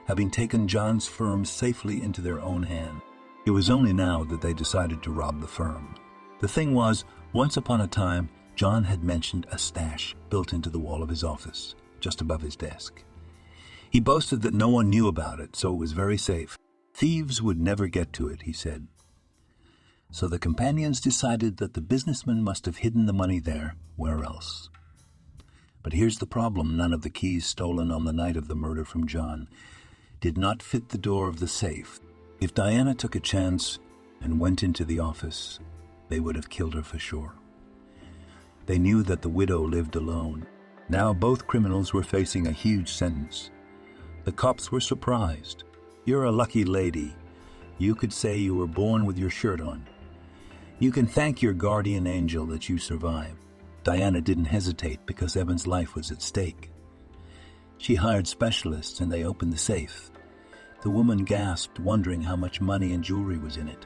having taken John's firm safely into their own hand. It was only now that they decided to rob the firm. The thing was, once upon a time, John had mentioned a stash built into the wall of his office, just above his desk. He boasted that no one knew about it, so it was very safe. Thieves would never get to it, he said. So the companions decided that the businessman must have hidden the money there. Where else? But here's the problem. None of the keys stolen on the night of the murder from John did not fit the door of the safe. If Diana took a chance and went into the office, they would have killed her for sure. They knew that the widow lived alone. Now both criminals were facing a huge sentence. The cops were surprised. You're a lucky lady. You could say you were born with your shirt on. You can thank your guardian angel that you survived. Diana didn't hesitate because Evan's life was at stake. She hired specialists and they opened the safe. The woman gasped, wondering how much money and jewelry was in it.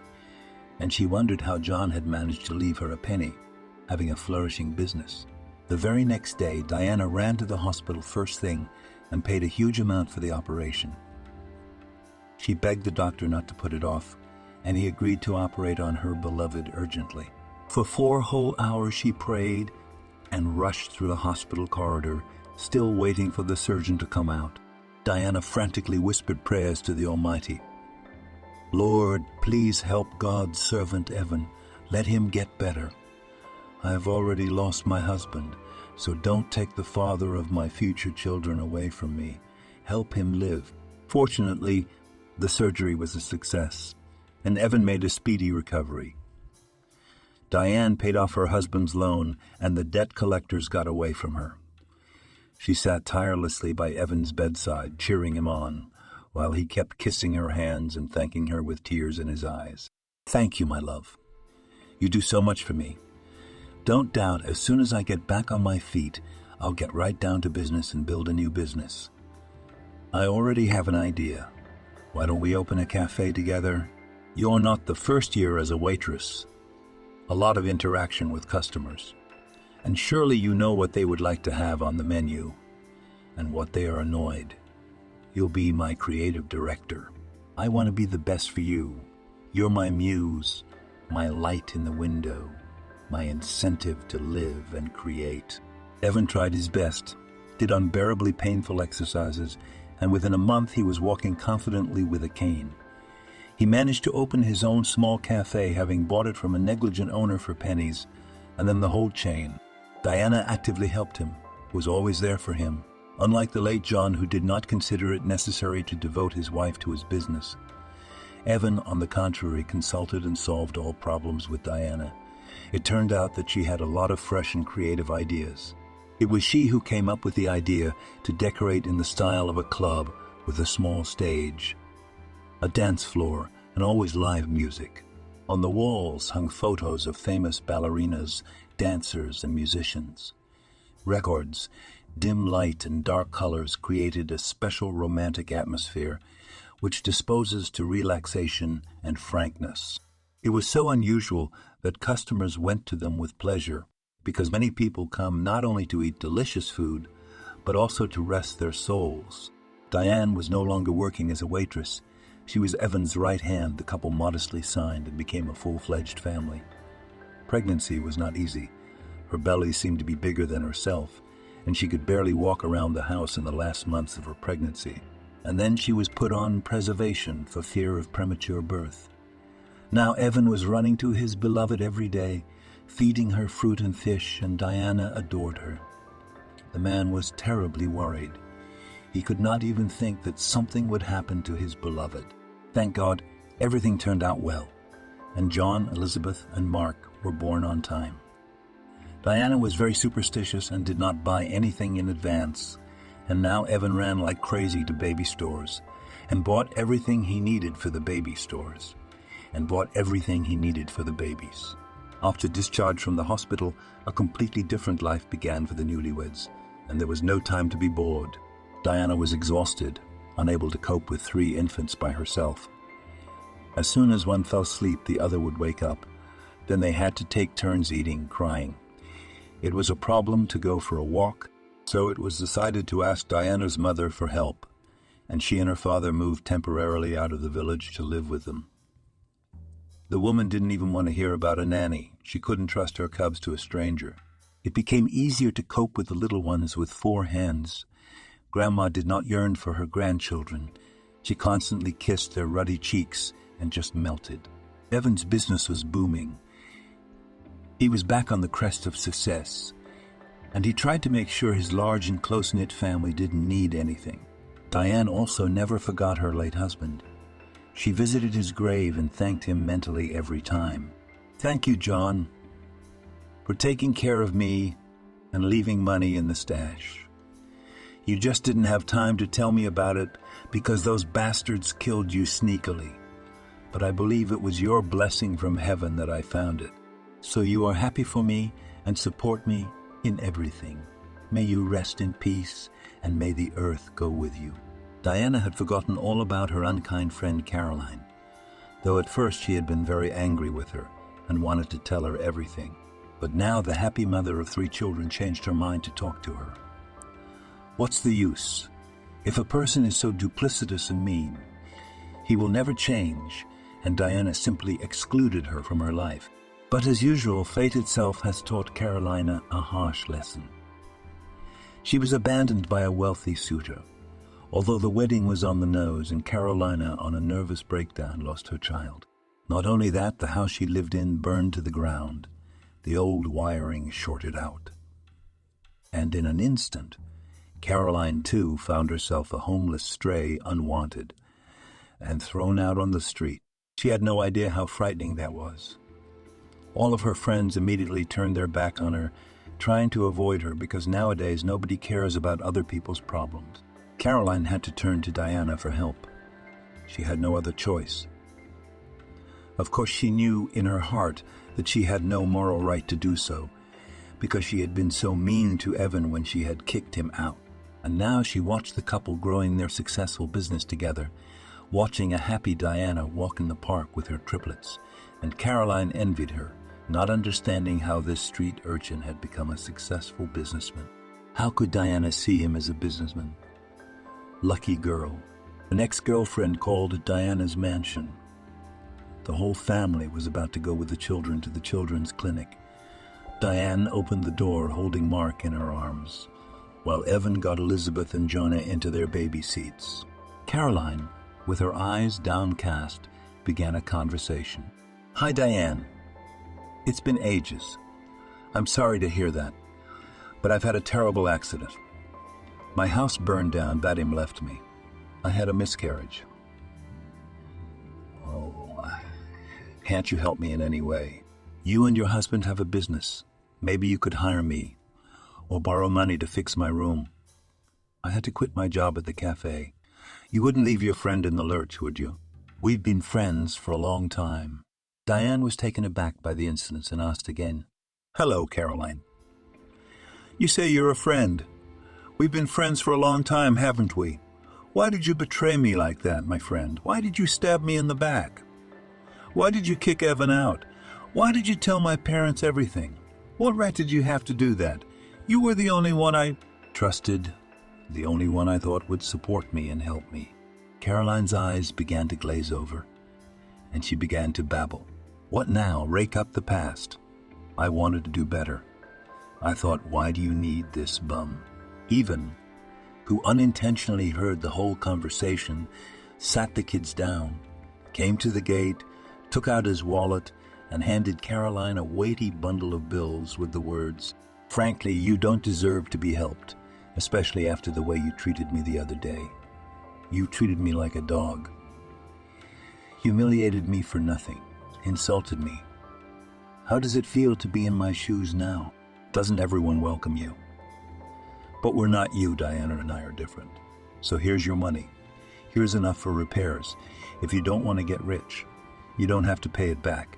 And she wondered how John had managed to leave her a penny, having a flourishing business. The very next day, Diana ran to the hospital first thing and paid a huge amount for the operation. She begged the doctor not to put it off, and he agreed to operate on her beloved urgently. For 4 whole hours she prayed and rushed through the hospital corridor, still waiting for the surgeon to come out. Diana frantically whispered prayers to the Almighty. Lord, please help God's servant Evan. Let him get better. I have already lost my husband, so don't take the father of my future children away from me. Help him live. Fortunately, the surgery was a success, and Evan made a speedy recovery. Diane paid off her husband's loan, and the debt collectors got away from her. She sat tirelessly by Evan's bedside, cheering him on, while he kept kissing her hands and thanking her with tears in his eyes. Thank you, my love. You do so much for me. Don't doubt, as soon as I get back on my feet, I'll get right down to business and build a new business. I already have an idea. Why don't we open a cafe together? You're not the first year as a waitress. A lot of interaction with customers. And surely you know what they would like to have on the menu and what they are annoyed. You'll be my creative director. I want to be the best for you. You're my muse, my light in the window, my incentive to live and create. Evan tried his best, did unbearably painful exercises, and within a month he was walking confidently with a cane. He managed to open his own small cafe, having bought it from a negligent owner for pennies, and then the whole chain. Diana actively helped him, was always there for him, unlike the late John, who did not consider it necessary to devote his wife to his business. Evan, on the contrary, consulted and solved all problems with Diana. It turned out that she had a lot of fresh and creative ideas. It was she who came up with the idea to decorate in the style of a club with a small stage, a dance floor, and always live music. On the walls hung photos of famous ballerinas, dancers, and musicians. Records, dim light and dark colors created a special romantic atmosphere which disposes to relaxation and frankness. It was so unusual that customers went to them with pleasure, because many people come not only to eat delicious food, but also to rest their souls. Diane was no longer working as a waitress. She was Evan's right hand. The couple modestly signed and became a full-fledged family. Pregnancy was not easy. Her belly seemed to be bigger than herself, and she could barely walk around the house in the last months of her pregnancy. And then she was put on preservation for fear of premature birth. Now Evan was running to his beloved every day, feeding her fruit and fish, and Diana adored her. The man was terribly worried. He could not even think that something would happen to his beloved. Thank God, everything turned out well, and John, Elizabeth, and Mark were born on time. Diana was very superstitious and did not buy anything in advance, and now Evan ran like crazy to baby stores and bought everything he needed for the baby stores and bought everything he needed for the babies. After discharge from the hospital, a completely different life began for the newlyweds, and there was no time to be bored. Diana was exhausted, unable to cope with 3 infants by herself. As soon as one fell asleep, the other would wake up. Then they had to take turns eating, crying. It was a problem to go for a walk, so it was decided to ask Diana's mother for help, and she and her father moved temporarily out of the village to live with them. The woman didn't even want to hear about a nanny. She couldn't trust her cubs to a stranger. It became easier to cope with the little ones with 4 hands. Grandma did not yearn for her grandchildren. She constantly kissed their ruddy cheeks and just melted. Evan's business was booming. He was back on the crest of success, and he tried to make sure his large and close-knit family didn't need anything. Diane also never forgot her late husband. She visited his grave and thanked him mentally every time. Thank you, John, for taking care of me and leaving money in the stash. You just didn't have time to tell me about it because those bastards killed you sneakily. But I believe it was your blessing from heaven that I found it. So you are happy for me and support me in everything. May you rest in peace and may the earth go with you." Diana had forgotten all about her unkind friend Caroline, though at first she had been very angry with her and wanted to tell her everything. But now the happy mother of 3 children changed her mind to talk to her. What's the use? If a person is so duplicitous and mean, he will never change, and Diana simply excluded her from her life. But as usual, fate itself has taught Carolina a harsh lesson. She was abandoned by a wealthy suitor, although the wedding was on the nose and Carolina, on a nervous breakdown, lost her child. Not only that, the house she lived in burned to the ground, the old wiring shorted out. And in an instant, Caroline, too, found herself a homeless stray, unwanted, and thrown out on the street. She had no idea how frightening that was. All of her friends immediately turned their back on her, trying to avoid her because nowadays nobody cares about other people's problems. Caroline had to turn to Diana for help. She had no other choice. Of course, she knew in her heart that she had no moral right to do so, because she had been so mean to Evan when she had kicked him out. And now she watched the couple growing their successful business together, watching a happy Diana walk in the park with her triplets, and Caroline envied her, not understanding how this street urchin had become a successful businessman. How could Diana see him as a businessman? Lucky girl. An ex-girlfriend called at Diana's mansion. The whole family was about to go with the children to the children's clinic. Diane opened the door holding Mark in her arms, while Evan got Elizabeth and Jonah into their baby seats. Caroline, with her eyes downcast, began a conversation. "Hi, Diane. It's been ages. I'm sorry to hear that, but I've had a terrible accident. My house burned down, Vadim left me. I had a miscarriage." "Oh, can't you help me in any way? You and your husband have a business. Maybe you could hire me, or borrow money to fix my room. I had to quit my job at the cafe. You wouldn't leave your friend in the lurch, would you? We've been friends for a long time." Diane was taken aback by the incident and asked again, "Hello, Caroline. You say you're a friend. We've been friends for a long time, haven't we? Why did you betray me like that, my friend? Why did you stab me in the back? Why did you kick Evan out? Why did you tell my parents everything? What right did you have to do that? You were the only one I trusted, the only one I thought would support me and help me." Caroline's eyes began to glaze over, and she began to babble. "What now? Rake up the past. I wanted to do better. I thought, why do you need this bum?" Evan, who unintentionally heard the whole conversation, sat the kids down, came to the gate, took out his wallet, and handed Caroline a weighty bundle of bills with the words, "Frankly, you don't deserve to be helped, especially after the way you treated me the other day. You treated me like a dog. Humiliated me for nothing, insulted me. How does it feel to be in my shoes now? Doesn't everyone welcome you? But we're not you, Diana and I are different. So here's your money. Here's enough for repairs. If you don't want to get rich, you don't have to pay it back.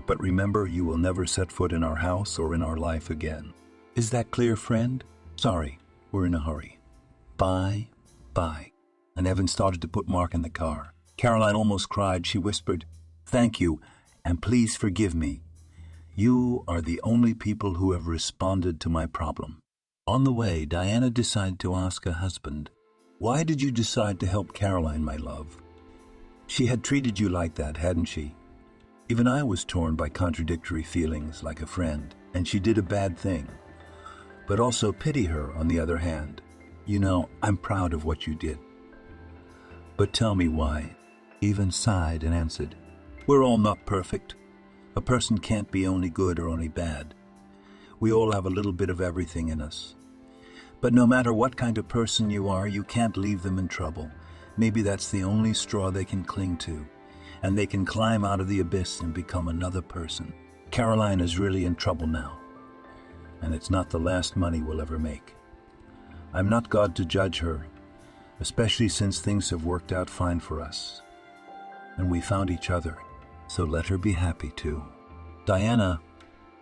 But remember, you will never set foot in our house or in our life again. Is that clear, friend? Sorry, we're in a hurry. Bye, bye." And Evan started to put Mark in the car. Caroline almost cried. She whispered, "Thank you, and please forgive me. You are the only people who have responded to my problem." On the way, Diana decided to ask her husband, "Why did you decide to help Caroline, my love? She had treated you like that, hadn't she? Even I was torn by contradictory feelings like a friend, and she did a bad thing. But also pity her on the other hand. You know, I'm proud of what you did. But tell me why." Evan sighed and answered, "We're all not perfect. A person can't be only good or only bad. We all have a little bit of everything in us. But no matter what kind of person you are, you can't leave them in trouble. Maybe that's the only straw they can cling to, and they can climb out of the abyss and become another person. Caroline is really in trouble now, and it's not the last money we'll ever make. I'm not God to judge her, especially since things have worked out fine for us. And we found each other, so let her be happy too." Diana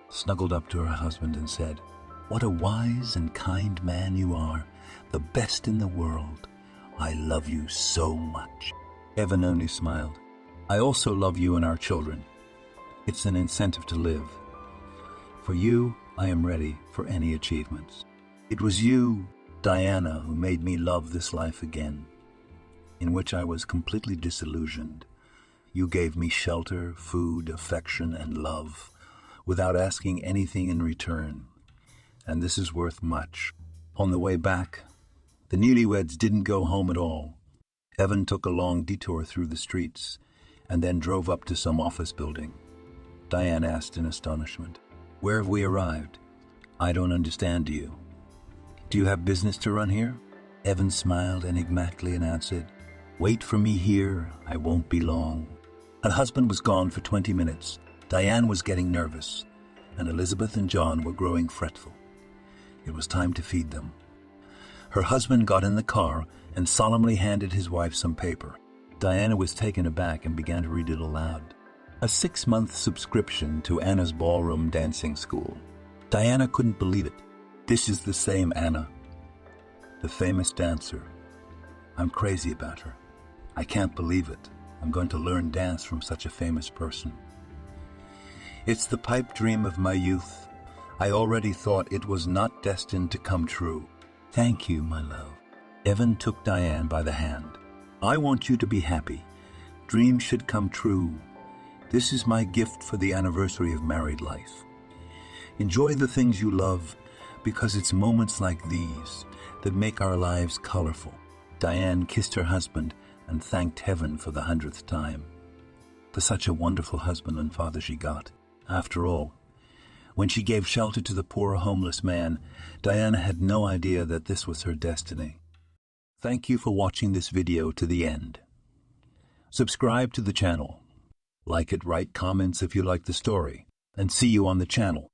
snuggled up to her husband and said, "What a wise and kind man you are. the best in the world. I love you so much." Evan only smiled. "I also love you and our children. It's an incentive to live. For you, I am ready for any achievements. It was you, Diana, who made me love this life again, in which I was completely disillusioned. You gave me shelter, food, affection, and love, without asking anything in return. And this is worth much." On the way back, the newlyweds didn't go home at all. Evan took a long detour through the streets and then drove up to some office building. Diane asked in astonishment, "Where have we arrived? I don't understand you. Do you have business to run here?" Evan smiled enigmatically and answered, "Wait for me here. I won't be long." Her husband was gone for 20 minutes. Diane was getting nervous, and Elizabeth and John were growing fretful. It was time to feed them. Her husband got in the car and solemnly handed his wife some paper. Diana was taken aback and began to read it aloud. A 6-month subscription to Anna's ballroom dancing school. Diana couldn't believe it. This is the same Anna, the famous dancer. I'm crazy about her. I can't believe it. I'm going to learn dance from such a famous person. It's the pipe dream of my youth. I already thought it was not destined to come true. Thank you, my love. Evan took Diane by the hand. I want you to be happy. Dreams should come true. This is my gift for the anniversary of married life. Enjoy the things you love, because it's moments like these that make our lives colorful. Diane kissed her husband and thanked heaven for the 100th time. For such a wonderful husband and father she got. After all, when she gave shelter to the poor homeless man, Diana had no idea that this was her destiny. Thank you for watching this video to the end. Subscribe to the channel. Like it, write comments if you like the story, and see you on the channel.